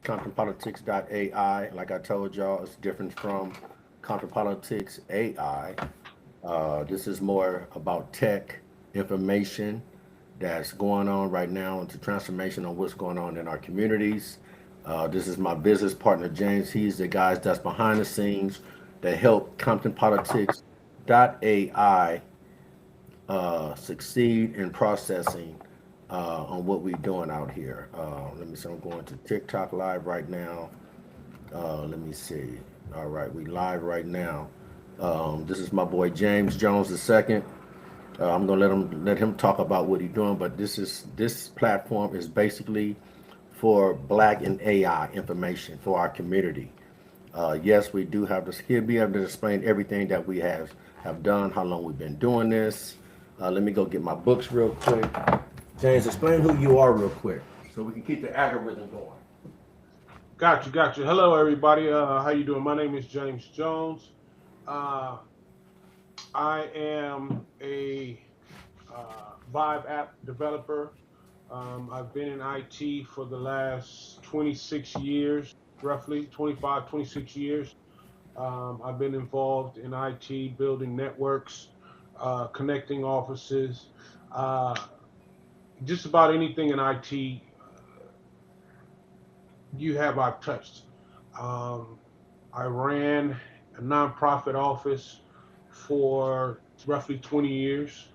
ComptonPolitics.ai. Like I told y'all, it's different from Compton Politics AI. This is more about tech information that's going on right now into transformation on what's going on in our communities. This is my business partner, James. He's the guys that's behind the scenes that help ComptonPolitics.ai succeed in processing on what we're doing out here. Let me see, I'm going to TikTok live right now. Let me see. All right, we live right now. This is my boy James Jones II. I'm gonna let him talk about what he's doing, but this platform is basically for Black and AI information for our community. Yes, we do have this. He'll be able to explain everything that we have done, how long we've been doing this. Let me go get my books real quick. James, explain who you are real quick, so we can keep the algorithm going. Got you, got you. Hello, everybody. How you doing? My name is James Jones. Uh, I am a Vibe app developer. I've been in IT for the last 26 years, roughly 25, 26 years. I've been involved in IT, building networks, connecting offices, uh, just about anything in IT I've touched. Um, I ran a nonprofit office for roughly 20 years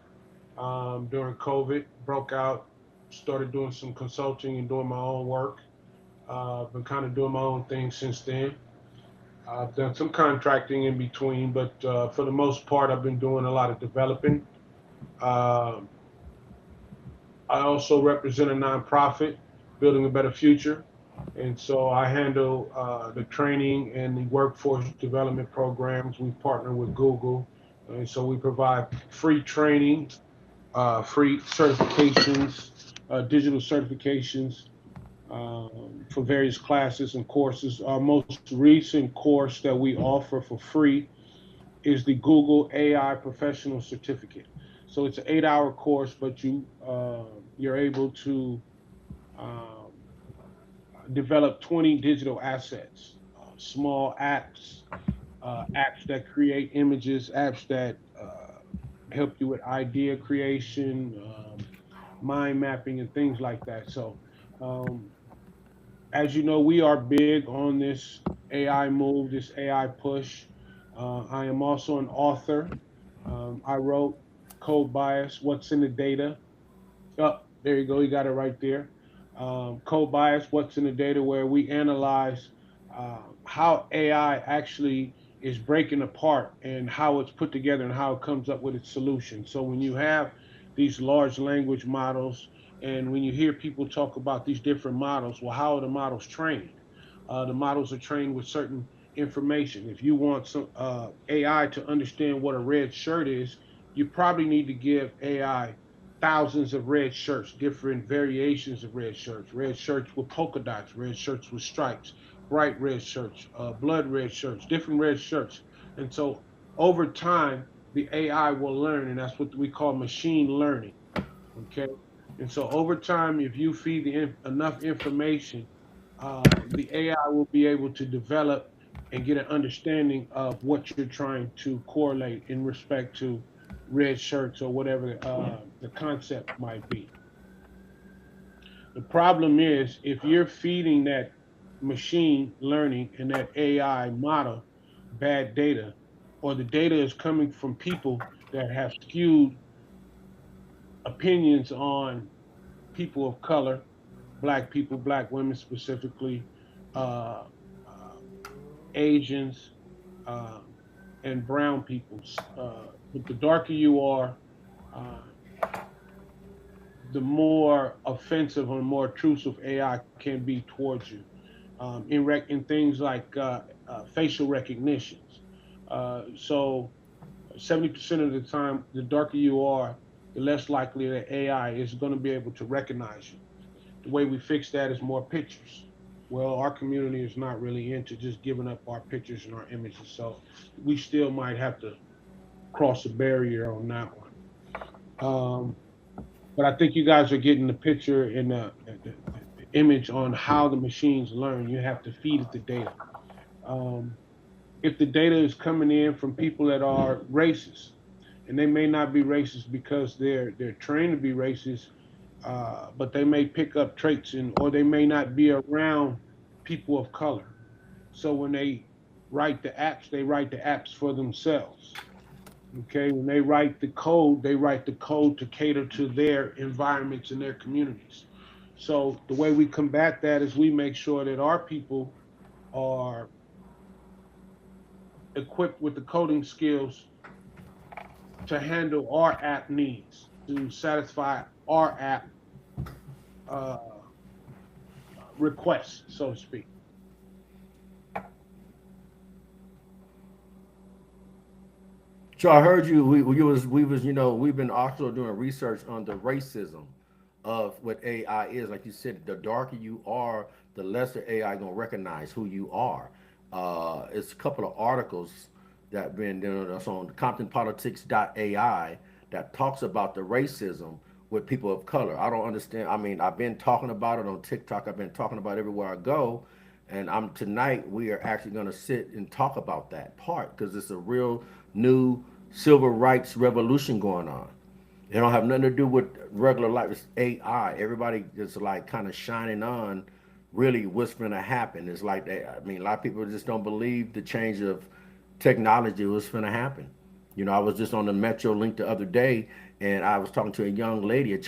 during COVID. Broke out, started doing some consulting and doing my own work. Been kind of doing my own thing since then. I've done some contracting in between, but for the most part, I've been doing a lot of developing. Um I also represent a nonprofit, Building a Better Future. And so I handle the training and the workforce development programs. We partner with Google. And so we provide free training, free certifications, digital certifications for various classes and courses. Our most recent course that we offer for free is the Google AI Professional Certificate. So it's an 8-hour course, but you're able to um, develop 20 digital assets, small apps, apps that create images, apps that help you with idea creation, mind mapping, and things like that. So, um, as you know, we are big on this AI move, this AI push. I am also an author. I wrote Code Bias, What's in the Data. Oh, there you go. You got it right there. Code Bias, What's in the Data, where we analyze how AI actually is breaking apart and how it's put together and how it comes up with its solution. So when you have these large language models and when you hear people talk about these different models, well, how are the models trained? The models are trained with certain information. If you want some AI to understand what a red shirt is, you probably need to give AI thousands of red shirts, different variations of red shirts with polka dots, red shirts with stripes, bright red shirts, blood red shirts, different red shirts. And so over time, the AI will learn, and that's what we call machine learning. Okay. And so over time, if you feed enough information, the AI will be able to develop and get an understanding of what you're trying to correlate in respect to red shirts or whatever the concept might be. The problem is if you're feeding that machine learning and that AI model bad data, or the data is coming from people that have skewed opinions on people of color, black people, black women specifically, uh, uh, Asians, um, and brown peoples. But the darker you are, uh, the more offensive or more intrusive AI can be towards you. In things like facial recognitions. So 70% of the time, the darker you are, the less likely that AI is going to be able to recognize you. The way we fix that is more pictures. Well, our community is not really into just giving up our pictures and our images, so we still might have to cross a barrier on that one. Um, but I think you guys are getting the picture in image on how the machines learn. You have to feed it the data. Um, if the data is coming in from people that are racist, and they may not be racist because they're trained to be racist, but they may pick up traits and or they may not be around people of color. So when they write the apps for themselves. Okay, when they write the code to cater to their environments and their communities. So the way we combat that is we make sure that our people are equipped with the coding skills to handle our app needs, to satisfy our app uh, requests, so to speak. So I heard you. We've been also doing research on the racism of what AI is. Like you said, the darker you are, the lesser AI gonna recognize who you are. It's a couple of articles that been done that's on ComptonPolitics.ai that talks about the racism with people of color. I don't understand. I mean, I've been talking about it on TikTok. I've been talking about it everywhere I go. And I'm tonight we are actually going to sit and talk about that part because it's a real new civil rights revolution going on. It don't have nothing to do with regular life. It's AI. Everybody is like kind of shining on really what's going to happen. It's like they, I mean, a lot of people just don't believe the change of technology was going to happen. You know, I was just on the Metro Link the other day, and I was talking to a young lady, a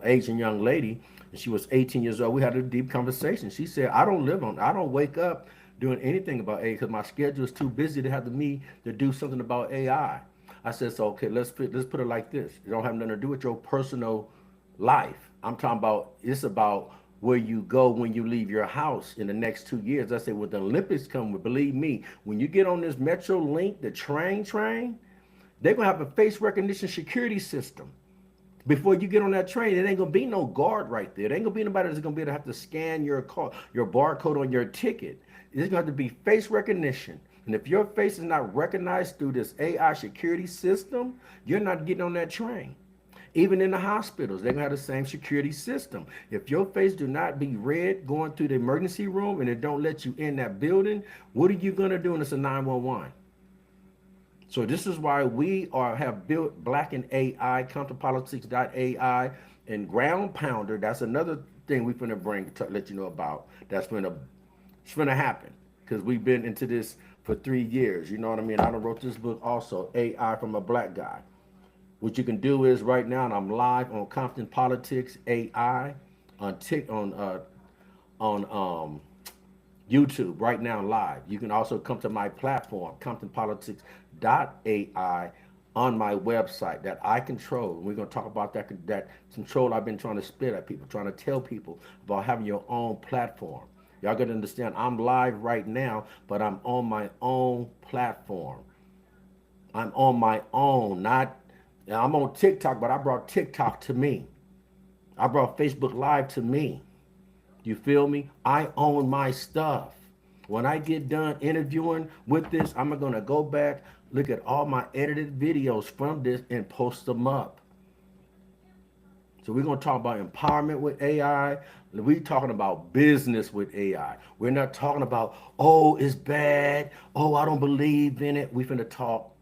Asian young lady, and she was 18 years old. We had a deep conversation. She said, I don't wake up doing anything about AI because my schedule is too busy to have me to do something about AI. I said, so okay, let's put it like this. It don't have nothing to do with your personal life. I'm talking about it's about where you go when you leave your house in the next 2 years. I say, when the Olympics come, believe me, when you get on this Metro Link, the train, they're gonna have a face recognition security system. Before you get on that train, it ain't gonna be no guard right there. There ain't gonna be nobody that's gonna be able to have to scan your barcode on your ticket. It's gonna have to be face recognition. And if your face is not recognized through this AI security system, you're not getting on that train. Even in the hospitals, they're gonna have the same security system. If your face do not be read going through the emergency room and it don't let you in that building, what are you gonna do when it's a 911? So this is why have built Black and AI, CounterPolitics.ai, and Ground Pounder. That's another thing we're gonna bring to let you know about. It's gonna happen because we've been into this for 3 years. You know what I mean? I done wrote this book also, AI from a Black Guy. What you can do is right now, and I'm live on Compton Politics AI on YouTube right now live. You can also come to my platform, ComptonPolitics.ai, on my website that I control. And we're going to talk about that control I've been trying to spit at people, trying to tell people about having your own platform. Y'all got to understand, I'm live right now, but I'm on my own platform. I'm on my own, not, I'm on TikTok, but I brought TikTok to me. I brought Facebook Live to me. You feel me? I own my stuff. When I get done interviewing with this, I'm going to go back, look at all my edited videos from this and post them up. So we're going to talk about empowerment with AI. We're talking about business with AI. We're not talking about, oh, it's bad. Oh, I don't believe in it. We're going to talk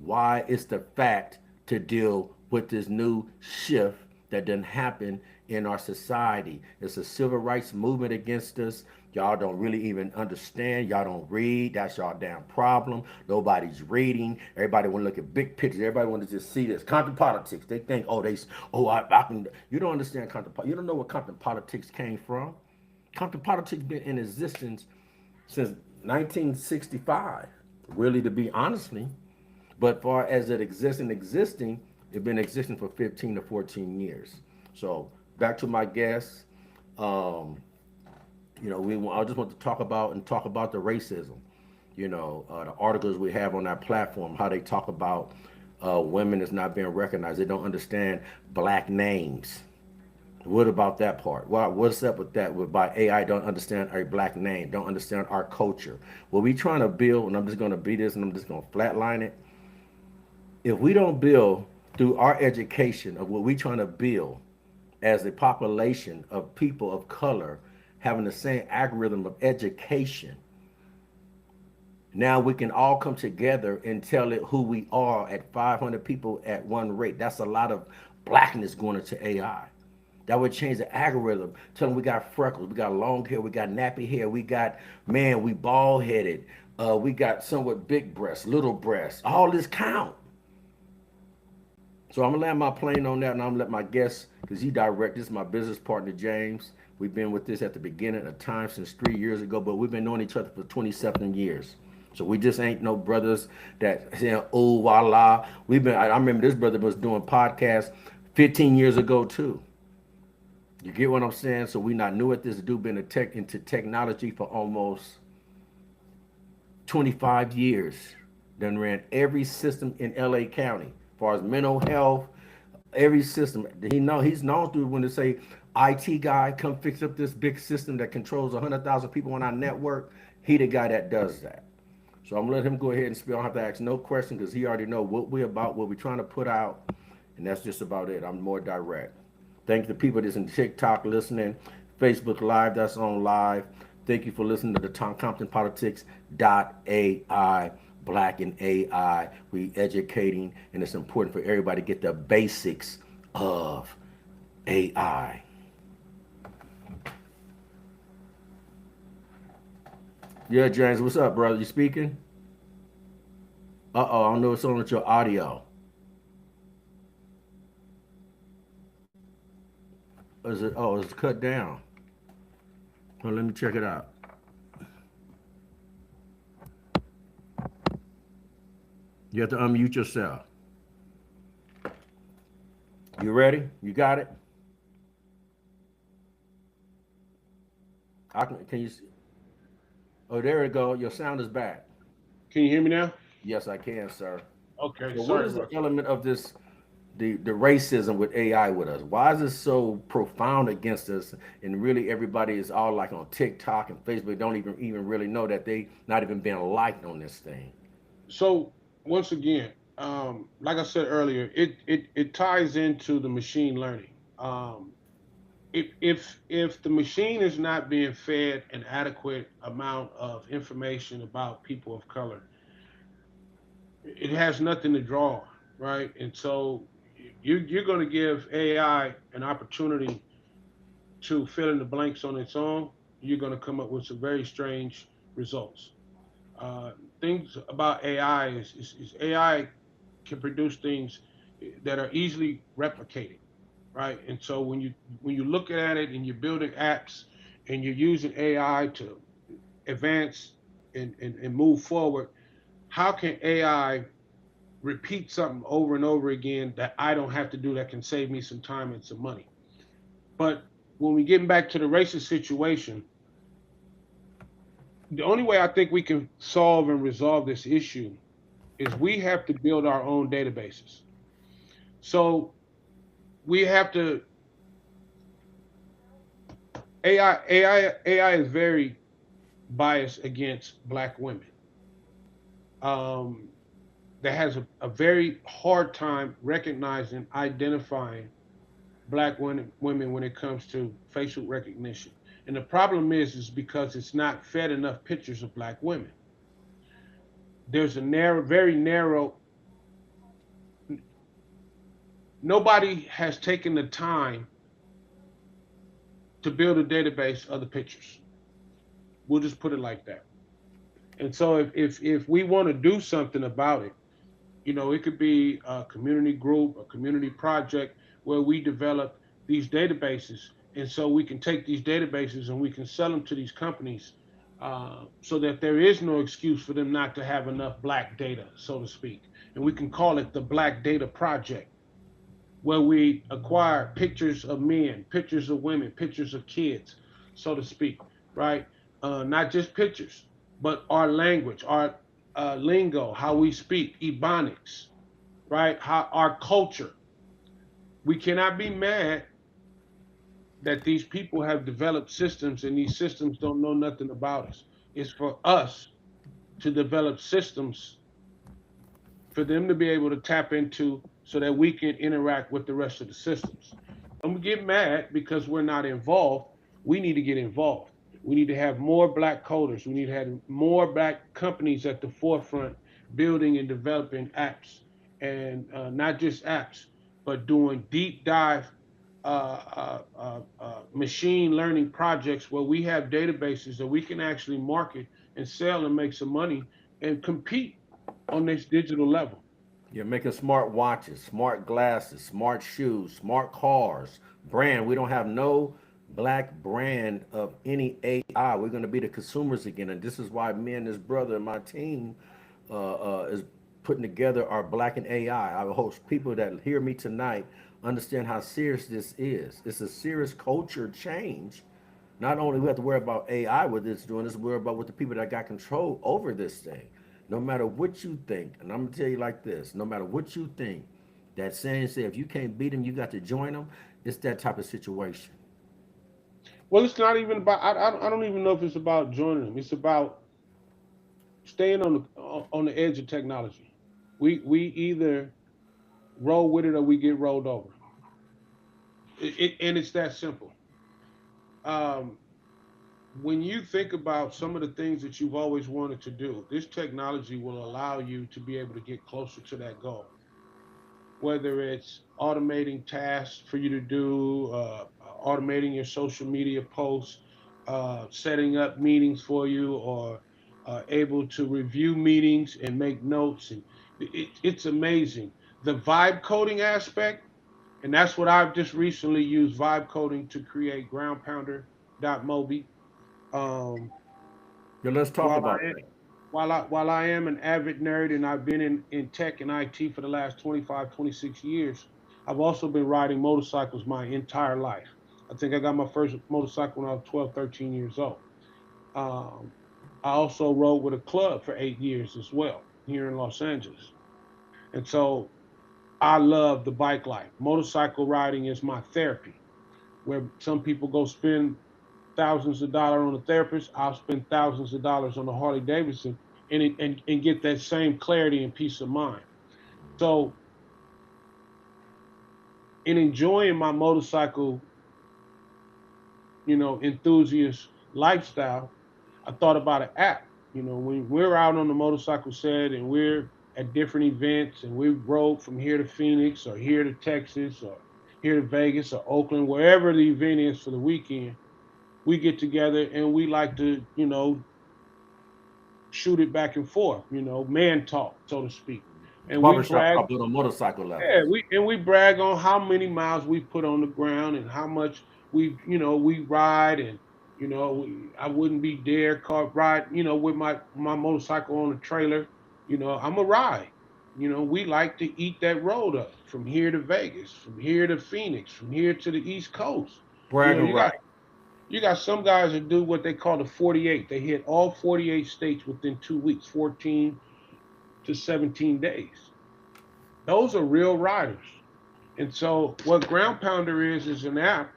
why it's the fact to deal with this new shift that didn't happen in our society. It's a civil rights movement against us. Y'all don't really even understand. Y'all don't read. That's y'all damn problem. Nobody's reading. Everybody want to look at big pictures. Everybody want to just see this. Compton politics. They think, I can. You don't understand Compton politics. You don't know where Compton politics came from. Compton politics been in existence since 1965. Really, to be honestly. But far as it existing, it's been existing for 15 to 14 years. So back to my guests. I just want to talk about the racism. The articles we have on our platform, how they talk about women is not being recognized. They don't understand Black names. What about that part? Well, what's up with that? By AI, don't understand our Black name, don't understand our culture. What we trying to build, and I'm just going to be this, and I'm just going to flatline it. If we don't build through our education of what we trying to build, as the population of people of color having the same algorithm of education, now we can all come together and tell it who we are at 500 people at one rate. That's a lot of blackness going into AI. That would change the algorithm. Tell them we got freckles, we got long hair, we got nappy hair, we got, man, we bald headed, we got some with big breasts, little breasts. All this count. So I'm gonna land my plane on that, and I'm gonna let my guest, because he direct. This is my business partner James. We've been with this at the beginning of time since 3 years ago, but we've been knowing each other for 27 years. So we just ain't no brothers that saying oh voila. We've been. I remember this brother was doing podcasts 15 years ago too. You get what I'm saying? So we not new at this. Dude been into technology for almost 25 years. Done ran every system in LA County, as far as mental health, every system. He's known through when they say IT guy come fix up this big system that controls 100,000 people on our network. He the guy that does that. So I'm gonna let him go ahead and speak. I don't have to ask no question because he already know what we're about, what we're trying to put out, and that's just about it. I'm more direct. Thank you to people that's in TikTok listening, Facebook Live that's on live. Thank you for listening to the Tom Compton Politics .ai, Black and AI. We educating, and it's important for everybody to get the basics of AI. Yeah, James, what's up, brother? You speaking? Uh-oh, I don't know what's on with your audio. Is it? Oh, it's cut down. Well, let me check it out. You have to unmute yourself. You ready? You got it? Can you see? Oh, there we go. Your sound is back. Can you hear me now? Yes, I can, sir. Okay, So what sorry is the about that. element of this, the racism with AI with us? Why is it so profound against us? And really everybody is all like on TikTok and Facebook, don't even really know that they not even being liked on this thing. So once again, like I said earlier, it ties into the machine learning. If the machine is not being fed an adequate amount of information about people of color, it has nothing to draw, right? And so you're going to give AI an opportunity to fill in the blanks on its own. You're going to come up with some very strange results. Uh, Things about AI is AI can produce things that are easily replicated, right? And so when you look at it and you're building apps and you're using AI to advance and move forward, how can AI repeat something over and over again that I don't have to do that can save me some time and some money? But when we get back to the racist situation, the only way I think we can solve and resolve this issue is we have to build our own databases. So we have to AI is very biased against black women. Um, that has a very hard time recognizing, identifying black women when it comes to facial recognition. And the problem is because it's not fed enough pictures of black women. There's a very narrow. Nobody has taken the time to build a database of the pictures. We'll just put it like that. And so if we want to do something about it, it could be a community group, a community project where we develop these databases. And so we can take these databases and we can sell them to these companies so that there is no excuse for them not to have enough black data, so to speak. And we can call it the Black Data Project, where we acquire pictures of men, pictures of women, pictures of kids, so to speak, right? Not just pictures, but our language, our lingo, how we speak, ebonics, right? How our culture. We cannot be mad that these people have developed systems and these systems don't know nothing about us. It's for us to develop systems for them to be able to tap into so that we can interact with the rest of the systems. don't get mad because we're not involved. We need to get involved. We need to have more black coders. We need to have more black companies at the forefront building and developing apps, and not just apps, but doing deep dive machine learning projects where we have databases that we can actually market and sell and make some money and compete on this digital level. You're making smart watches, smart glasses, smart shoes, smart cars, brand. We don't have no black brand of any AI. We're going to be the consumers again. And this is why me and this brother and my team is putting together our Black and AI. I hope people that hear me tonight understand how serious this is. It's a serious culture change. Not only we have to worry about AI, what it's doing, is worry about what the people that got control over this thing. No matter what you think, and I'm gonna tell you like this: no matter what you think, that saying say if you can't beat them, you got to join them. It's that type of situation. Well, it's not even about. I don't even know if it's about joining them. It's about staying on the edge of technology. We either roll with it or we get rolled over. And it's that simple. Um, when you think about some of the things that you've always wanted to do, this technology will allow you to be able to get closer to that goal. Whether it's automating tasks for you to do, automating your social media posts, setting up meetings for you, or able to review meetings and make notes. And it's amazing. The vibe coding aspect, and that's what I've just recently used vibe coding to create ground pounder.mobi. Um, Yeah, let's talk while about I that. while I am an avid nerd and I've been in tech and IT for the last 25, 26 years, I've also been riding motorcycles my entire life. I think I got my first motorcycle when I was 12, 13 years old. Um, I also rode with a club for 8 years as well here in Los Angeles. And so I love the bike life. Motorcycle riding is my therapy. Where some people go spend thousands of dollars on a therapist, I'll spend thousands of dollars on a Harley Davidson and get that same clarity and peace of mind. So, in enjoying my motorcycle, enthusiast lifestyle, I thought about an app. When we're out on the motorcycle set and we're at different events and we rode from here to Phoenix or here to Texas or here to Vegas or Oakland, wherever the event is for the weekend, we get together and we like to, shoot it back and forth, man talk, so to speak. And we Barbershop brag, talk, but on motorcycle level. yeah, we brag on how many miles we put on the ground and how much we ride and I wouldn't be dare car ride, with my motorcycle on a trailer. I'm a ride. We like to eat that road up from here to Vegas, from here to Phoenix, from here to the East Coast. You know, Bragging you got right. you got some guys that do what they call the 48. They hit all 48 states within 2 weeks, 14 to 17 days. Those are real riders. And so what Ground Pounder is an app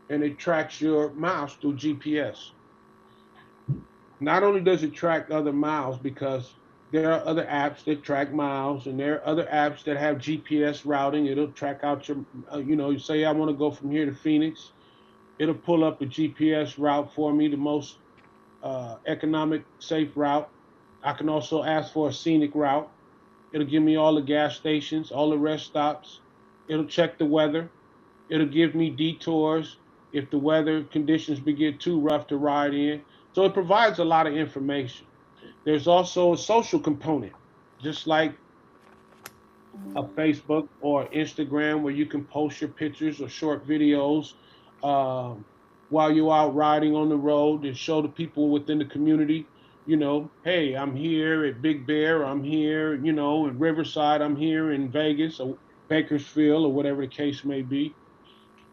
and it tracks your miles through GPS. Not only does it track other miles because there are other apps that track miles and there are other apps that have GPS routing. It'll track out you say I want to go from here to Phoenix. It'll pull up a GPS route for me, the most economic, safe route. I can also ask for a scenic route. It'll give me all the gas stations, all the rest stops. It'll check the weather. It'll give me detours if the weather conditions get too rough to ride in. So it provides a lot of information. There's also a social component, just like a Facebook or Instagram where you can post your pictures or short videos um, while you're out riding on the road and show the people within the community, hey, I'm here at Big Bear, I'm here, in Riverside, I'm here in Vegas or Bakersfield or whatever the case may be.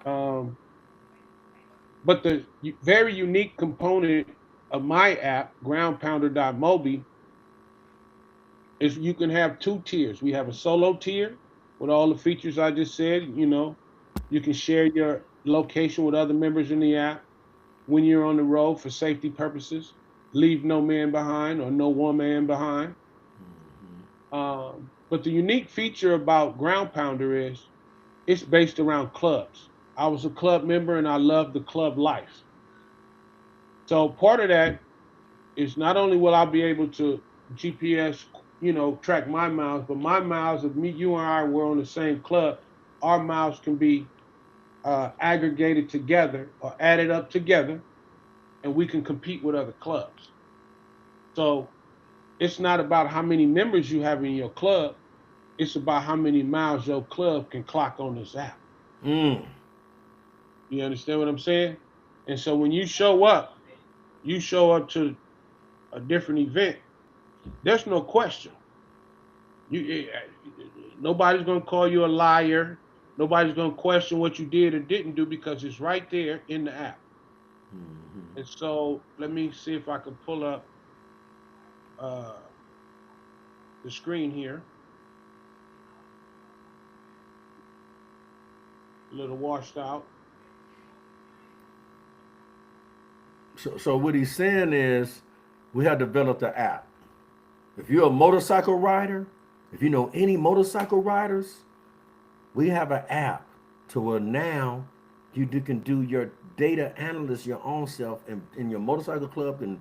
Um, but the very unique component of my app, groundpounder.mobi, is you can have two tiers. We have a solo tier with all the features I just said. You can share your location with other members in the app when you're on the road for safety purposes. Leave no man behind or no woman behind. But the unique feature about Ground Pounder is it's based around clubs. I was a club member and I loved the club life. So part of that is not only will I be able to GPS, track my miles, but my miles, if me, you and I were on the same club, our miles can be aggregated together or added up together, and we can compete with other clubs. So it's not about how many members you have in your club. It's about how many miles your club can clock on this app. Mm. You understand what I'm saying? And so when you show up to a different event. There's no question. Nobody's gonna call you a liar. Nobody's gonna question what you did or didn't do because it's right there in the app. Hmm. And so let me see if I can pull up uh, the screen here. A little washed out. So what he's saying is, we have developed an app. If you're a motorcycle rider, if you know any motorcycle riders, we have an app to where now can do your data analyst your own self, and your motorcycle club can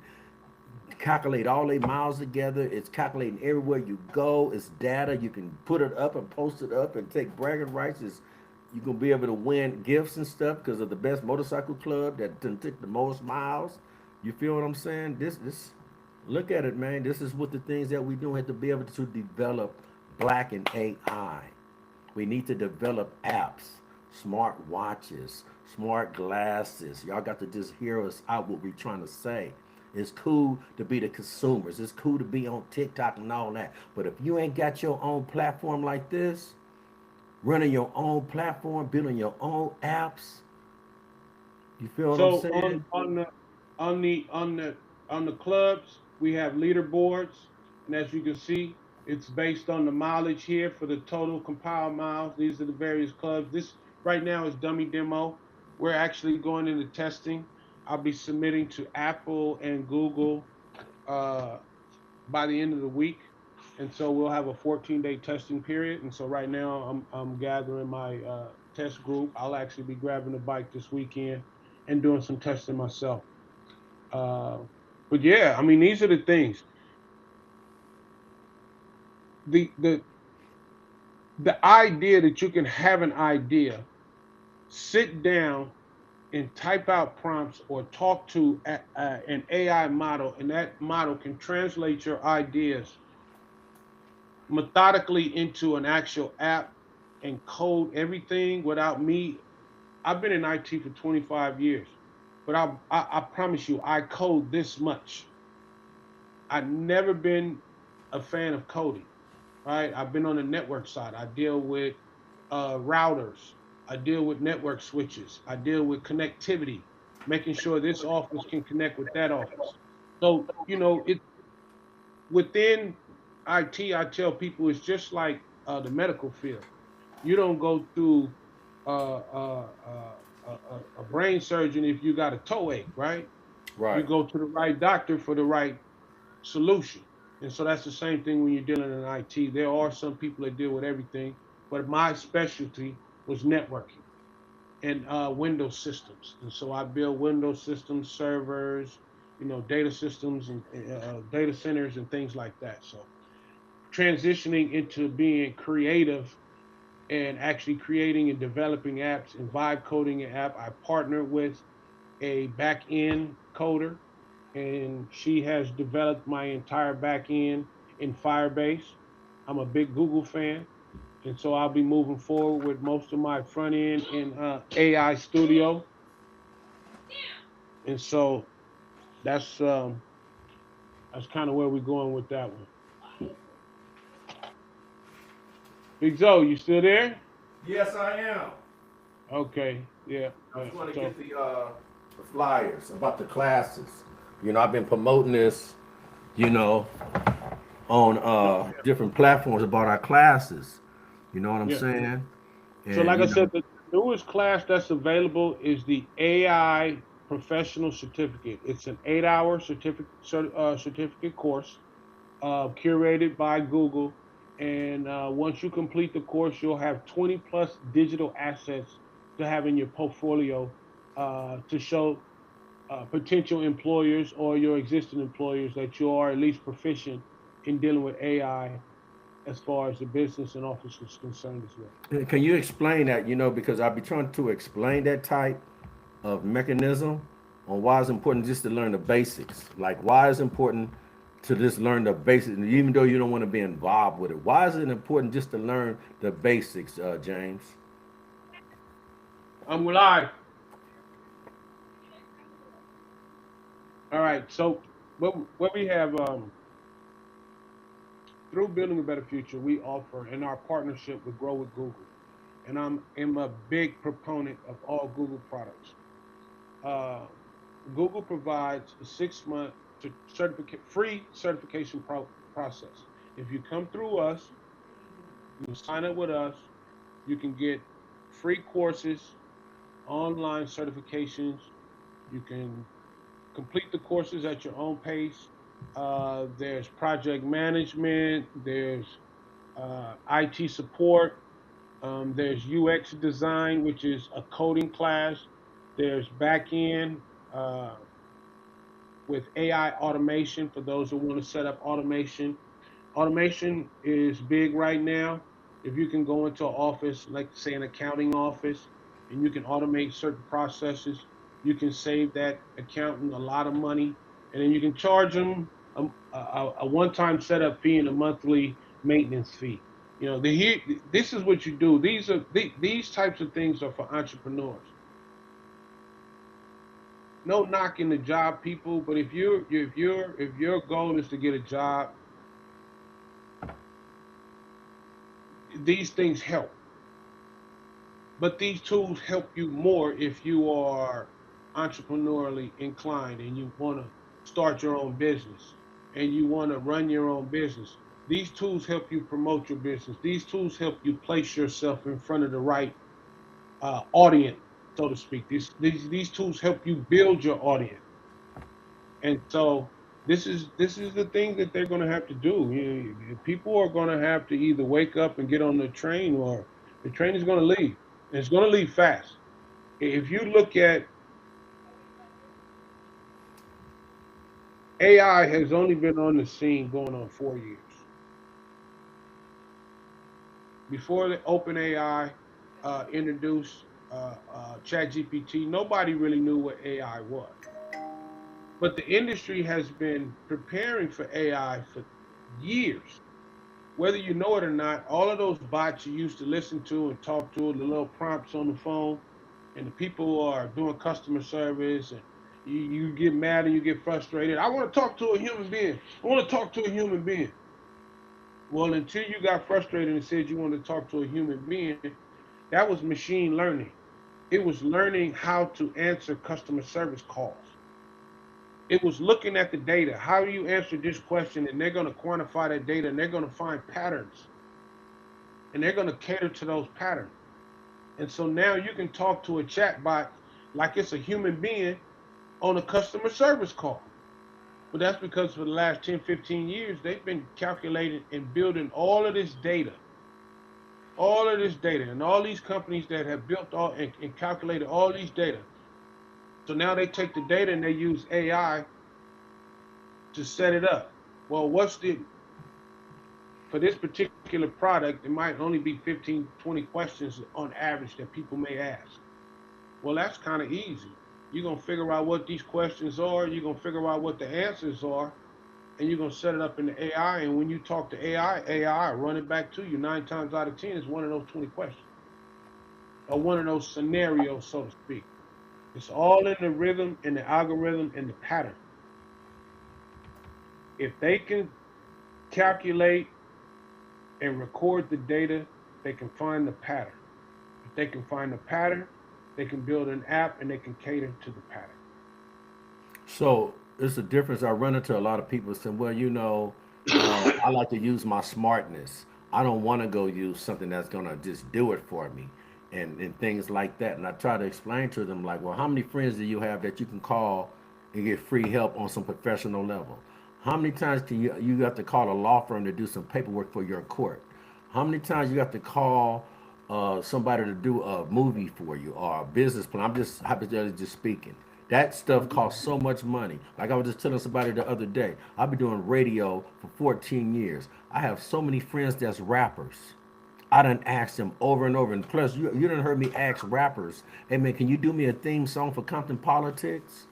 calculate all their miles together. It's calculating everywhere you go. It's data. You can put it up and post it up and take bragging rights. You're gonna be able to win gifts and stuff because of the best motorcycle club that took the most miles. You feel what I'm saying? This look at it, man. This is what the things that we do have to be able to develop black and AI. We need to develop apps, smart watches, smart glasses. Y'all got to just hear us out what we're trying to say. It's cool to be the consumers. It's cool to be on TikTok and all that. But if you ain't got your own platform like this, running your own platform, building your own apps, you feel what I'm So saying? on the on the on the clubs, we have leaderboards, and as you can see, it's based on the mileage here for the total compiled miles. These are the various clubs. This right now is dummy demo. We're actually going into testing. I'll be submitting to Apple and Google uh, by the end of the week, and so we'll have a 14-day testing period. And so right now, I'm gathering my test group. I'll actually be grabbing a bike this weekend and doing some testing myself. Uh, but yeah, I mean, these are the things. The the the idea that you can have an idea, sit down and type out prompts or talk to an AI model, and that model can translate your ideas methodically into an actual app and code everything without me. I've been in IT for 25 years, but I promise you, I code this much. I've never been a fan of coding, right? I've been on the network side. I deal with routers. I deal with network switches. I deal with connectivity, making sure this office can connect with that office. So, it within IT, I tell people it's just like the medical field. You don't go through a brain surgeon if you got a toe ache, right? You Right. go to the right doctor for the right solution. And so that's the same thing when you're dealing in IT. There are some people that deal with everything, but my specialty was networking and Windows systems. And so I build Windows systems, servers, data systems and data centers and things like that. So transitioning into being creative and actually creating and developing apps and vibe coding an app. I partner with a back end coder, and she has developed my entire back end in Firebase. I'm a big Google fan, and so I'll be moving forward with most of my front end in AI Studio, and so that's um, that's kind of where we're going with that one. Big Zoe, you still there? Yes, I am. Okay, yeah, I was yeah. going to So get the flyers about the classes. I've been promoting this, you know, on different platforms about our classes. You know what I'm yeah. saying? So, And like I said, the newest class that's available is the AI Professional Certificate. It's an 8-hour certificate course curated by Google. And once you complete the course, you'll have 20 plus digital assets to have in your portfolio to show potential employers or your existing employers that you are at least proficient in dealing with AI as far as the business and office is concerned as well. Can you explain that? You know, because I'll be trying to explain that type of mechanism on why it's important just to learn the basics. Like, why it's important to just learn the basics, even though you don't want to be involved with it. Why is it important just to learn the basics, James? I'm live. All right. So what we have through Building a Better Future, we offer in our partnership with Grow with Google, and am a big proponent of all Google products. Uh, Google provides a 6 month free certification process. If you come through us, you sign up with us, you can get free courses, online certifications. You can complete the courses at your own pace. There's project management, there's IT support, there's UX design, which is a coding class. There's back end with AI automation for those who want to set up automation. Automation is big right now. If you can go into an office, like say an accounting office, and you can automate certain processes, you can save that accountant a lot of money, and then you can charge them a one-time setup fee and a monthly maintenance fee. This is what you do. These types of things are for entrepreneurs. No knocking the job people, but if your goal is to get a job, these things help. But these tools help you more if you are entrepreneurially inclined and you want to start your own business and you want to run your own business. These tools help you promote your business. These tools help you place yourself in front of the right audience, so to speak. These tools help you build your audience. And so this is the thing that they're going to have to do. People are going to have to either wake up and get on the train, or the train is going to leave. And it's going to leave fast. If you look at AI, has only been on the scene going on 4 years. Before the OpenAI introduced ChatGPT, nobody really knew what AI was. But the industry has been preparing for AI for years. Whether you know it or not, all of those bots you used to listen to and talk to, the little prompts on the phone, and the people who are doing customer service, and you get mad and you get frustrated. I want to talk to a human being. I want to talk to a human being. Well, until you got frustrated and said you wanted to talk to a human being, that was machine learning. It was learning how to answer customer service calls. It was looking at the data. How do you answer this question? And they're going to quantify that data, and they're going to find patterns, and they're going to cater to those patterns. And so now you can talk to a chat bot like it's a human being on a customer service call. But that's because for the last 10, 15 years, they've been calculating and building all of this data, and all these companies that have built all and calculated all these data. So now they take the data and they use AI to set it up. Well, for this particular product, it might only be 15, 20 questions on average that people may ask. Well, that's kind of easy. You're going to figure out what these questions are, you're going to figure out what the answers are, and you're going to set it up in the AI. And when you talk to AI run it back to you 9 times out of 10 is one of those 20 questions, or one of those scenarios, so to speak. It's all in the rhythm and the algorithm and the pattern. If they can calculate and record the data, they can find the pattern. If they can find the pattern, they can build an app and they can cater to the pattern. So it's a difference. I run into a lot of people saying, well, I like to use my smartness. I don't want to go use something that's going to just do it for me and things like that. And I try to explain to them, like, well, how many friends do you have that you can call and get free help on some professional level? How many times can you have to call a law firm to do some paperwork for your court? How many times you have to call somebody to do a movie for you or a business plan. I'm just hypothetically just speaking. That stuff costs so much money. Like I was just telling somebody the other day, I've been doing radio for 14 years. I have so many friends that's rappers. I done asked them over and over. And plus, you done heard me ask rappers, hey man, can you do me a theme song for Compton Politics?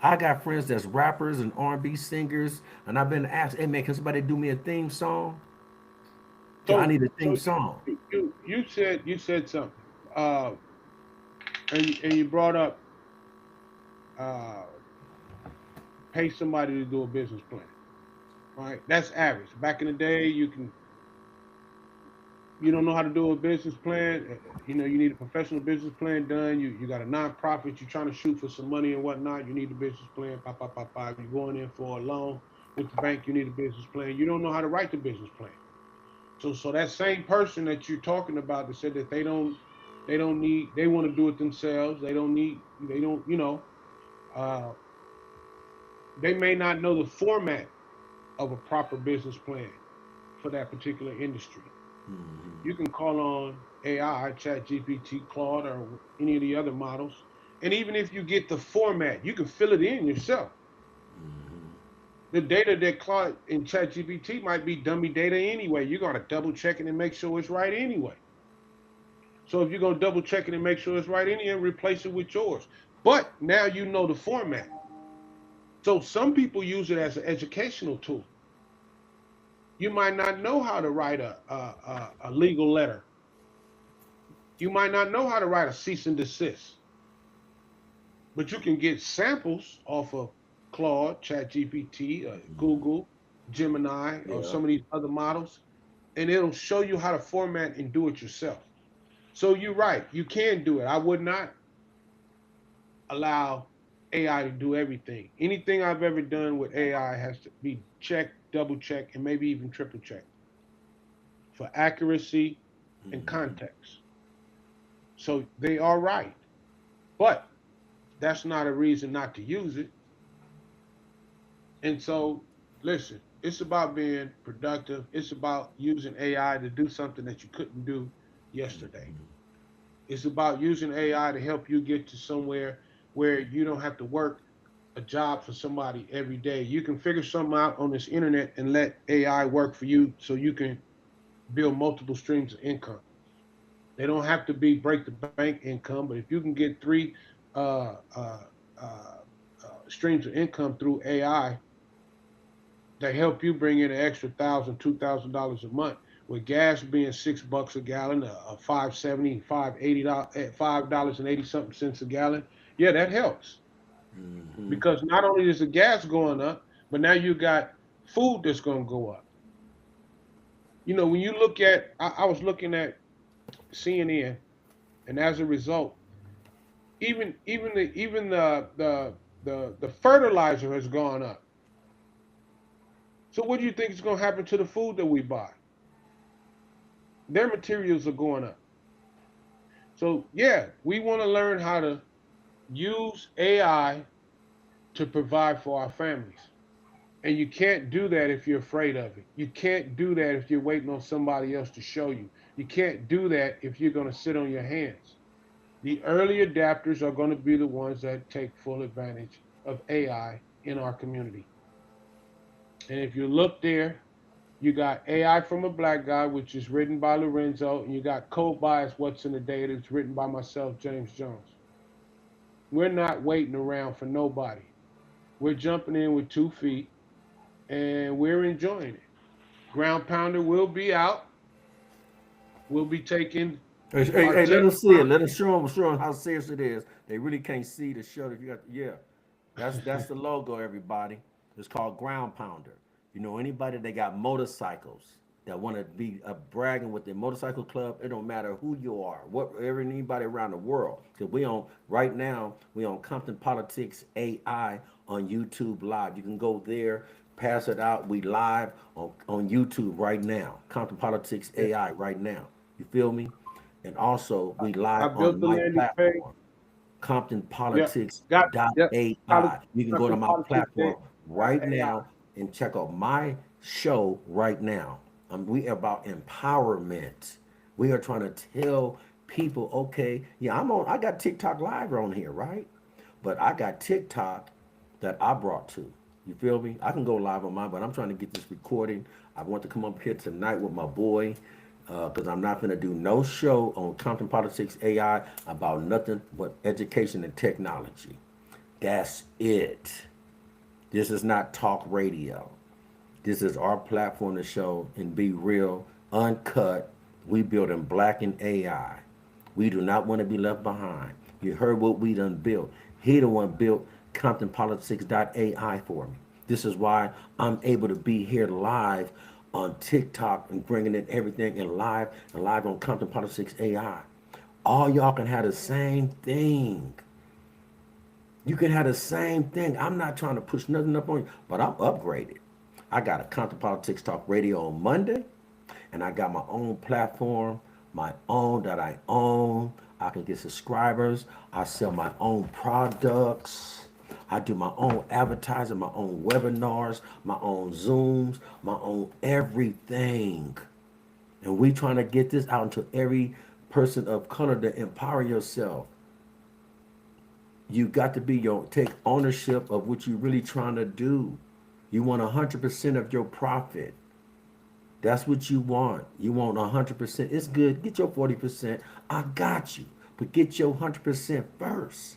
I got friends that's rappers and R&B singers, and I've been asked, hey man, can somebody do me a theme song? Yeah, I So need a theme so song. you said something, uh, and you brought up uh, pay somebody to do a business plan. Right? That's average. Back in the day, you don't know how to do a business plan. You need a professional business plan done. You got a nonprofit. You're trying to shoot for some money and whatnot. You need a business plan. Pop, pop, pop, pop. You're going in for a loan with the bank. You need a business plan. You don't know how to write the business plan. So that same person that you're talking about that said that they don't need, they want to do it themselves. They don't, uh, they may not know the format of a proper business plan for that particular industry. You can call on AI, Chat GPT, Claude, or any of the other models. And even if you get the format, you can fill it in yourself. The data that Claude and Chat GPT might be dummy data anyway. You got to double check it and make sure it's right anyway. So if you're going to double check it and make sure it's right anyway, replace it with yours. But now you know the format. So some people use it as an educational tool. You might not know how to write a legal letter. You might not know how to write a cease and desist, but you can get samples off of Claude, ChatGPT, Google, Gemini, or Yeah. some of these other models, and it'll show you how to format and do it yourself. So you're right, you can do it. I would not allow AI to do everything. Anything I've ever done with AI has to be checked, double checked, and maybe even triple checked for accuracy and context. So they are right, but that's not a reason not to use it. And so, listen, it's about being productive. It's about using AI to do something that you couldn't do yesterday. It's about using AI to help you get to somewhere where you don't have to work a job for somebody every day. You can figure something out on this internet and let AI work for you so you can build multiple streams of income. They don't have to be break the bank income, but if you can get three uh, uh, uh, streams of income through AI, that help you bring in an extra $1,000, $2,000 a month. With gas being $6 a gallon, 5.70, 5.80, $5 and 80 something cents a gallon, yeah, that helps because not only is the gas going up, but now you got food that's going to go up. When you look at, I was looking at CNN, and as a result, even the fertilizer has gone up. So what do you think is going to happen to the food that we buy? Their materials are going up. So yeah, we want to learn how to use AI to provide for our families. And you can't do that if you're afraid of it. You can't do that if you're waiting on somebody else to show you. You can't do that if you're going to sit on your hands. The early adapters are going to be the ones that take full advantage of AI in our community. And if you look there, you got AI from a Black Guy, which is written by Lorenzo, and you got Code Bias, What's in the Data, it's written by myself, James Jones. We're not waiting around for nobody. We're jumping in with 2 feet, and we're enjoying it. Ground Pounder will be out. We'll be taking Hey, hey, our hey, let test them see it. run. Let them show them how serious it is. They really can't see the shirt if you got. Yeah, that's the logo. Everybody, it's called Ground Pounder. Anybody that got motorcycles that want to be bragging with their motorcycle club. It don't matter who you are, whatever anybody around the world. Cause we on right now. We on Compton Politics AI on YouTube Live. You can go there. Pass it out. We live on YouTube right now. Compton Politics Yeah. AI right now. You feel me? And also, we I live built on the my landing page. platform, Yep. Got yep. College comptonpolitics.ai. You can go to Compton my Politics Day. platform right AI. now and check out my show right now. We are about empowerment. We are trying to tell people, okay, yeah, I got TikTok live on here, right? But I got TikTok that I brought to. You feel me? I can go live on mine, but I'm trying to get this recording. I want to come up here tonight with my boy, because I'm not going to do no show on Compton Politics AI about nothing but education and technology. That's it. This is not talk radio. This is our platform to show and be real, uncut. We build in black and AI. We do not want to be left behind. You heard what we done built. He the one built ComptonPolitics.ai for me. This is why I'm able to be here live on TikTok and bringing in everything in live and live on Compton Politics AI. All y'all can have the same thing. You can have the same thing. I'm not trying to push nothing up on you, but I'm upgraded. I got a Compton Politics Talk Radio on Monday, and I got my own platform, my own that I own. I can get subscribers. I sell my own products. I do my own advertising, my own webinars, my own Zooms, my own everything. And we trying to get this out into every person of color to empower yourself. You got to be take ownership of what you're really trying to do. You want 100% of your profit. That's what you want. You want 100%. It's good. Get your 40%. I got you. But get your 100% first.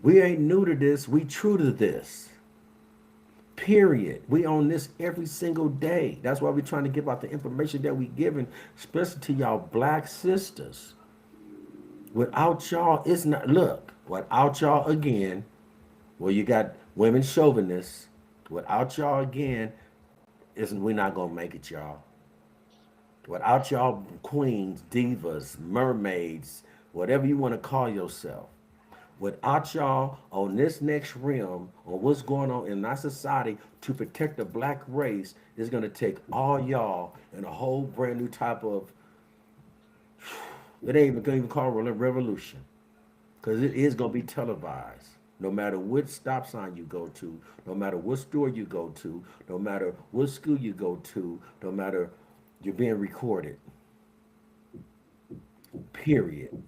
We ain't new to this. We true to this. Period. We on this every single day. That's why we're trying to give out the information that we giving, especially to y'all black sisters. Without y'all, it's not. Look, without y'all again, well, you got women chauvinists. Without y'all again, we're not gonna make it, y'all. Without y'all queens, divas, mermaids, whatever you want to call yourself. Without y'all on this next realm, on what's going on in our society to protect the black race, is gonna take all y'all in a whole brand new type of. It ain't even gonna even call it a revolution, because it is gonna be televised. No matter what stop sign you go to, no matter what store you go to, no matter what school you go to, no matter you're being recorded. Period.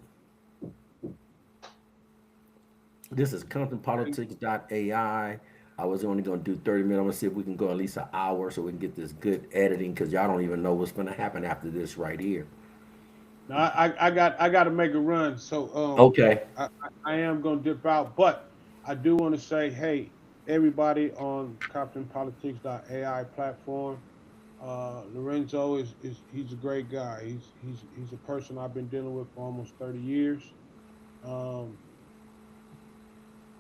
This is ComptonPolitics.ai. I was only going to do 30 minutes. I'm going to see if we can go at least an hour so we can get this good editing, because y'all don't even know what's going to happen after this right here. Now I got to make a run, so Okay. I am gonna dip out, but I do want to say, hey, everybody on ComptonPolitics.ai platform, Lorenzo is he's a great guy. He's a person I've been dealing with for almost 30 years. Um,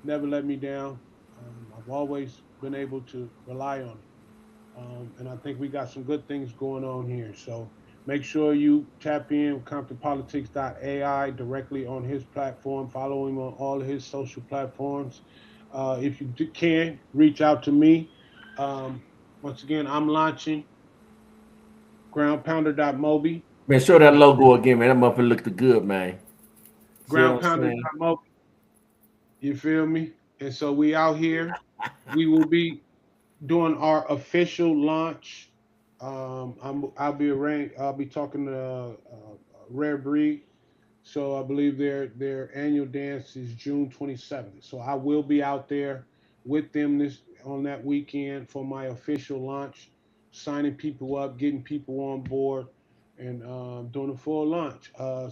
Never let me down. I've always been able to rely on him. And I think we got some good things going on here. So make sure you tap in with ComptonPolitics.ai directly on his platform. Follow him on all of his social platforms. If you can, reach out to me. Um, Once again, I'm launching groundpounder.mobi. Man, show that logo again, man. That motherfucker looked good, man. See what I'm saying? Groundpounder.mobi. You feel me? And so we out here. We will be doing our official launch. I'll be talking to Rare Breed. So I believe their annual dance is June 27th. So I will be out there with them this on that weekend for my official launch, signing people up, getting people on board, and doing a full launch. All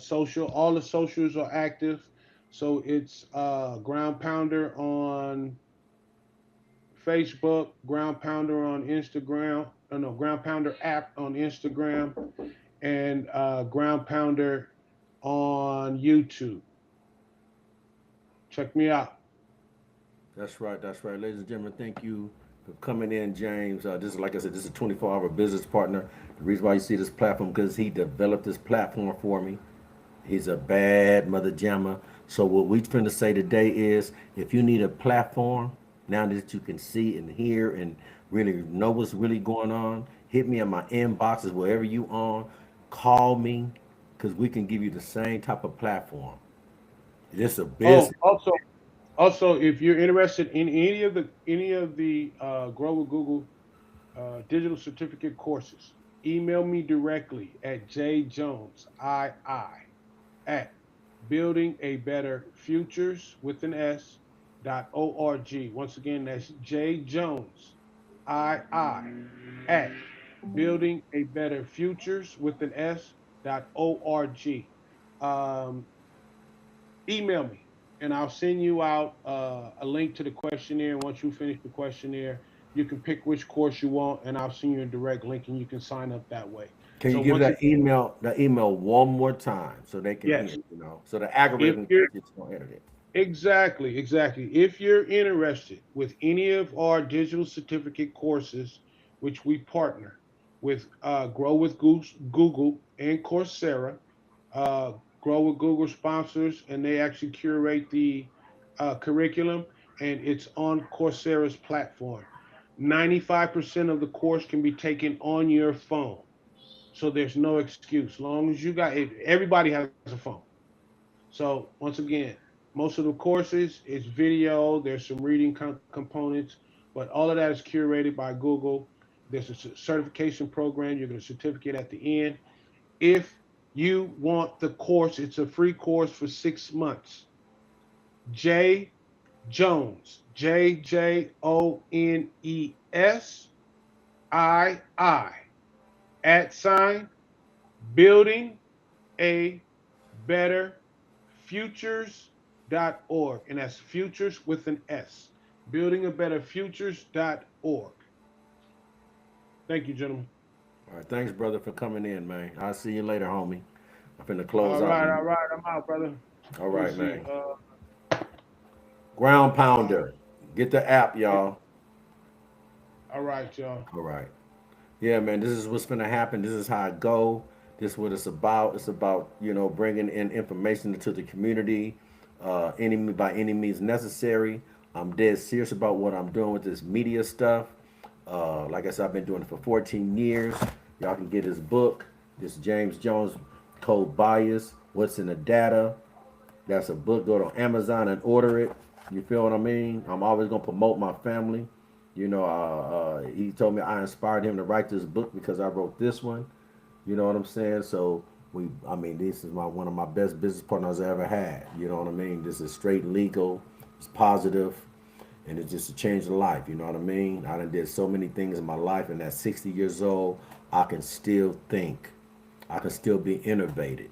the socials are active. So it's Ground Pounder on Facebook, Ground Pounder on Instagram, no, Ground Pounder app on Instagram, and Ground Pounder on YouTube. Check me out. That's right. That's right. Ladies and gentlemen, thank you for coming in, James. This is, like I said, this is a 24-hour business partner. The reason why you see this platform, because he developed this platform for me. He's a bad mother jammer. So what we finna say today is, if you need a platform, now that you can see and hear and really know what's really going on, hit me in my inboxes, wherever you on. Call me, because we can give you the same type of platform. This is a Oh, business. also, if you're interested in any of the Grow with Google digital certificate courses, email me directly at jjonesii at building a better futures with an S .org. Once again, that's jjonesii at building a better futures with an S .org. Um, email me and I'll send you out a link to the questionnaire. Once you finish the questionnaire, you can pick which course you want, and I'll send you a direct link, and you can sign up that way. Can you So give once again, that email one more time so they can hear, yes, so the if algorithm you're gets gonna edit it. exactly. If you're interested with any of our digital certificate courses, which we partner with Grow with Google and Coursera, uh, Grow with Google sponsors, and they actually curate the curriculum, and it's on Coursera's platform. 95% of the course can be taken on your phone, so there's no excuse. Long as you got it, everybody has a phone. So once again, most of the courses is video. There's some reading components, but all of that is curated by Google. There's a certification program. You get a certificate at the end. If you want the course, it's a free course for 6 months. J Jones, JJONESII @ building a better futures.org. And that's futures with an S. Building a better futures.org. Thank you, gentlemen. All right, thanks, brother, for coming in, man. I'll see you later, homie. I'm finna close All out. right, all right. I'm out, brother. All Let me right, see. man. Ground Uh, Pounder. Get the app, y'all. all right, y'all. All right. Yeah, man, this is what's gonna happen. This is how I go. This is what it's about. It's about, bringing in information into the community, by any means necessary. I'm dead serious about what I'm doing with this media stuff. Like I said, I've been doing it for 14 years. Y'all can get his book, this James Jones Code Bias, What's in the Data. That's a book. Go to Amazon and order it. You feel what I mean? I'm always gonna promote my family. He told me I inspired him to write this book because I wrote this one. You know what I'm saying? So this is one of my best business partners I ever had. You know what I mean? This is straight legal. It's positive, and it's just a change of life. You know what I mean? I done did so many things in my life, and at 60 years old, I can still think. I can still be innovative.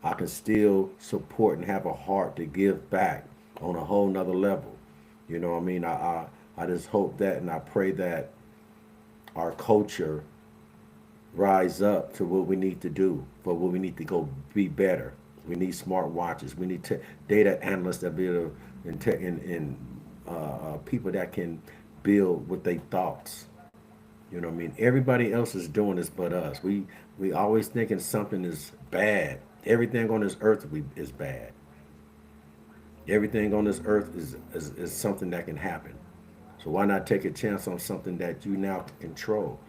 I can still support and have a heart to give back on a whole nother level. You know what I mean? I just hope that and I pray that our culture rise up to what we need to do, for what we need to go be better. We need smart watches. We need data analysts that be able to, people that can build with their thoughts. You know what I mean? Everybody else is doing this but us. We always thinking something is bad. Everything on this earth is bad. Everything on this earth is something that can happen. So why not take a chance on something that you now can control?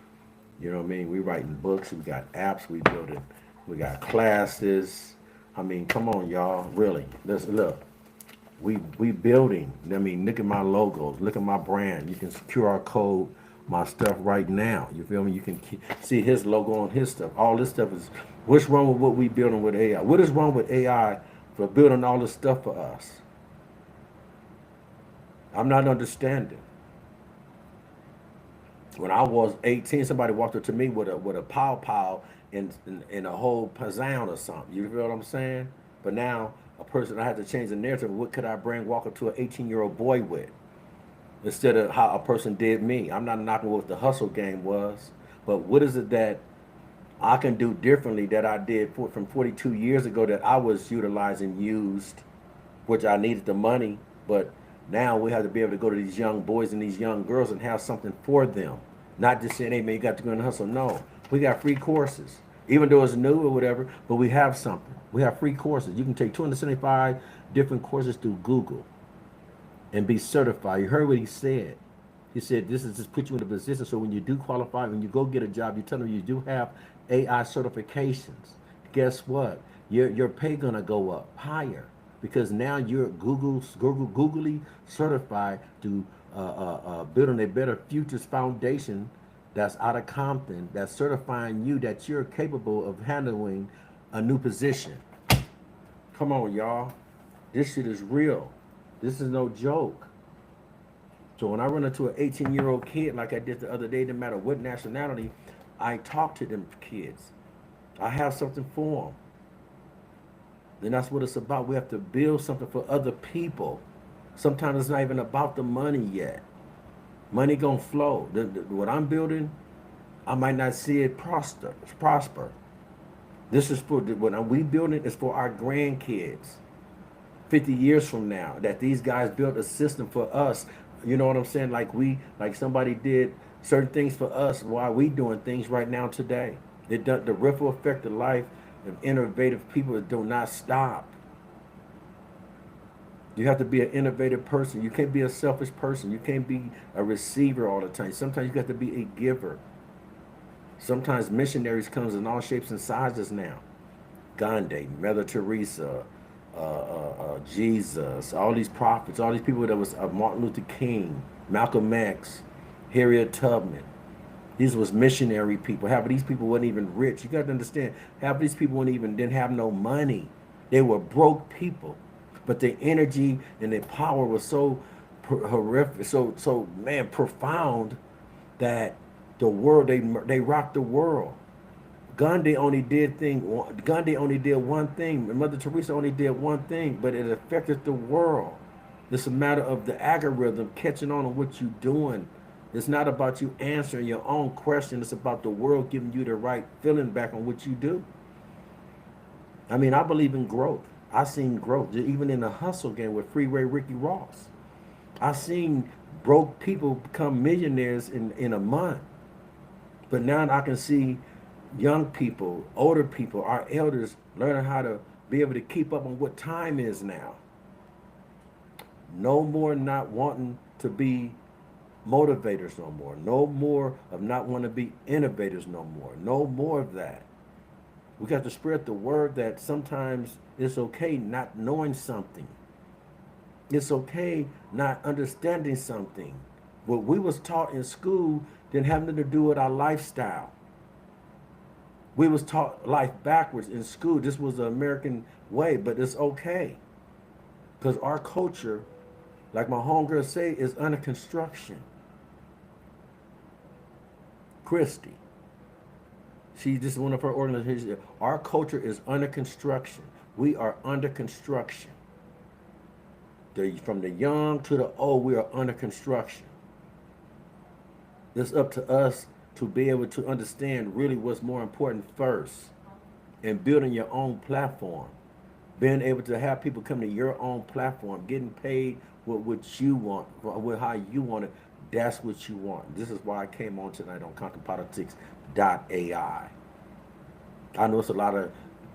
You know what I mean? We writing books, we got apps, we building, we got classes. I mean, come on, y'all. Really. Look. We building. I mean, look at my logos, look at my brand. You can QR code my stuff right now. You feel me? You can see his logo on his stuff. All this stuff is what's wrong with what we building with AI? What is wrong with AI for building all this stuff for us? I'm not understanding. When I was 18, somebody walked up to me with a pow pow in a whole pazan or something. You feel what I'm saying? But now a person, I had to change the narrative. What could I bring walk up to an 18-year-old boy with? Instead of how a person did me. I'm not knocking what the hustle game was, but what is it that I can do differently that I did from 42 years ago that I was utilizing, used, which I needed the money, but now we have to be able to go to these young boys and these young girls and have something for them. Not just saying, hey man, you got to go and hustle. No, we got free courses, even though it's new or whatever, but we have something. We have free courses. You can take 275 different courses through Google and be certified. You heard what he said. He said this is just put you in a position so when you do qualify, when you go get a job, you tell them you do have AI certifications. Guess what? Your pay gonna go up higher because now you're googly certified to build on a better futures foundation.org. that's out of Compton that's certifying you that you're capable of handling a new position. Come on, y'all. This shit is real. This is no joke. So when I run into an 18-year-old kid like I did the other day, no matter what nationality, I talk to them kids. I have something for them. Then that's what it's about. We have to build something for other people. Sometimes it's not even about the money yet. Money gonna flow. What I'm building, I might not see it prosper. This is for what we building is for our grandkids. 50 years from now, that these guys built a system for us. You know what I'm saying? Like somebody did certain things for us while we doing things right now today. The ripple effect of life of innovative people do not stop. You have to be an innovative person. You can't be a selfish person. You can't be a receiver all the time. Sometimes you got to be a giver. Sometimes missionaries comes in all shapes and sizes now. Gandhi, Mother Teresa, Jesus, all these prophets, all these people that was Martin Luther King, Malcolm X, Harriet Tubman. These was missionary people. Half of these people weren't even rich. You got to understand, half of these people didn't have no money. They were broke people. But their energy and their power was so horrific, so man, profound that the world, they rocked the world. Gandhi only did one thing. And Mother Teresa only did one thing, but it affected the world. It's a matter of the algorithm catching on what you're doing. It's not about you answering your own question. It's about the world giving you the right feeling back on what you do. I mean, I believe in growth. I've seen growth, even in the hustle game with Freeway Ricky Ross. I've seen broke people become millionaires in a month. But now I can see young people, older people, our elders learning how to be able to keep up on what time is now. No more not wanting to be motivators no more. No more of not wanting to be innovators no more. No more of that. We got to spread the word that sometimes it's okay not knowing something. It's okay not understanding something. What we was taught in school didn't have nothing to do with our lifestyle. We was taught life backwards in school. This was the American way, but it's okay. Because our culture, like my homegirl say, is under construction. Christy. This is one of her organizations. Our culture is under construction. We are under construction. From the young to the old, we are under construction. It's up to us to be able to understand really what's more important first, and building your own platform, being able to have people come to your own platform, getting paid with what you want, with how you want it. That's what you want. This is why I came on tonight on ConquerPolitics.ai. I know it's a lot of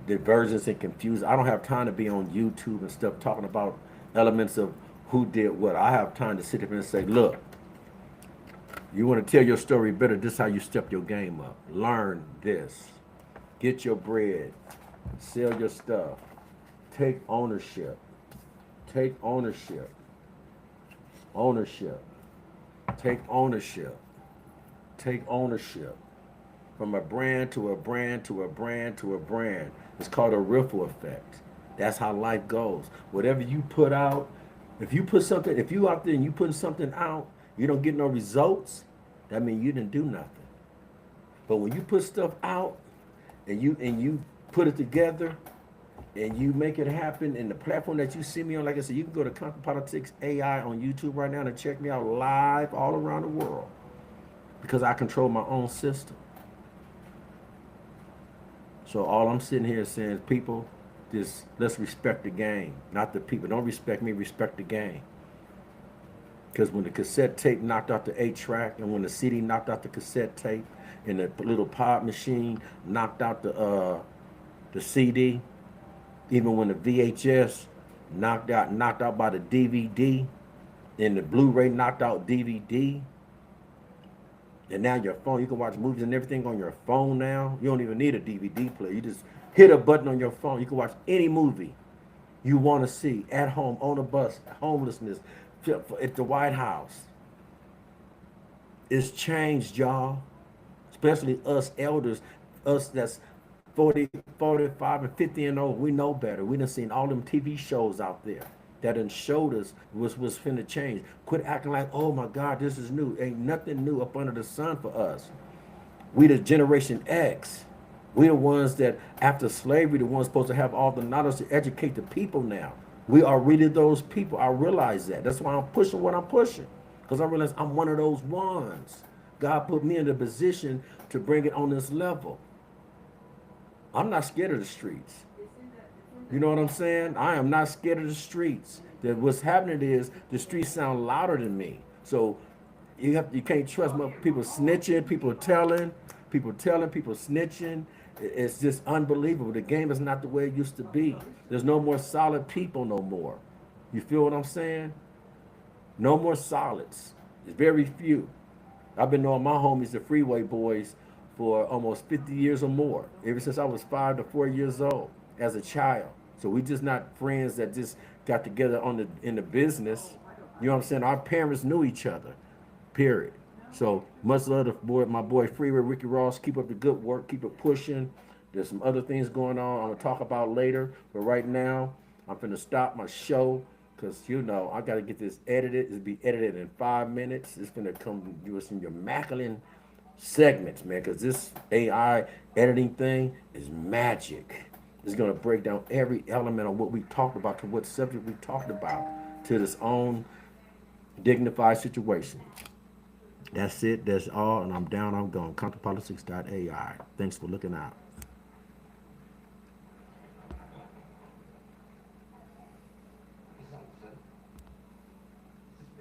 divergence and confusion. I don't have time to be on YouTube and stuff talking about elements of who did what. I have time to sit up and say, look, you want to tell your story better, this is how you step your game up. Learn this. Get your bread. Sell your stuff. Take ownership. Take ownership. Ownership. Take ownership. Take ownership. From a brand to a brand to a brand to a brand. It's called a ripple effect. That's how life goes. Whatever you put out, if you out there and you putting something out, you don't get no results, that means you didn't do nothing. But when you put stuff out and you put it together and you make it happen, and the platform that you see me on, like I said, you can go to Conquer Politics AI on YouTube right now and check me out live all around the world, because I control my own system. So all I'm sitting here saying is, people, just let's respect the game, not the people. Don't respect me, respect the game. Because when the cassette tape knocked out the 8-track, and when the CD knocked out the cassette tape, and the little pod machine knocked out the CD, even when the VHS knocked out by the DVD, and the Blu-ray knocked out DVD, and now your phone, you can watch movies and everything on your phone now. You don't even need a DVD player. You just hit a button on your phone. You can watch any movie you want to see at home, on a bus, homelessness, at the White House. It's changed, y'all. especially us elders, us that's 40, 45, and 50 and old. We know better. We done seen all them TV shows out there that done showed us was finna change. Quit acting like, oh my God, this is new. Ain't nothing new up under the sun for us. We the Generation X. We the ones that after slavery, the ones supposed to have all the knowledge to educate the people now. We are really those people. I realize that. That's why I'm pushing what I'm pushing. Because I realize I'm one of those ones. God put me in the position to bring it on this level. I'm not scared of the streets. You know what I'm saying? I am not scared of the streets. That what's happening is the streets sound louder than me. So you can't trust people snitching, people telling, people snitching. It's just unbelievable. The game is not the way it used to be. There's no more solid people no more. You feel what I'm saying? No more solids. There's very few. I've been knowing my homies, the Freeway Boys, for almost 50 years or more. Ever since I was 5 to 4 years old as a child. So we just not friends that just got together in the business. You know what I'm saying? Our parents knew each other. Period. So much love to my boy Freeway Ricky Ross. Keep up the good work. Keep it pushing. There's some other things going on I'm gonna talk about later. But right now, I'm gonna stop my show because I gotta get this edited. It'll be edited in 5 minutes. It's gonna come you some your Macklin segments, man. Because this AI editing thing is magic. It's gonna break down every element of what we talked about to what subject we talked about to this own dignified situation. That's it. That's all. And I'm down. I'm gone. ContoPolitics.ai. Thanks for looking out.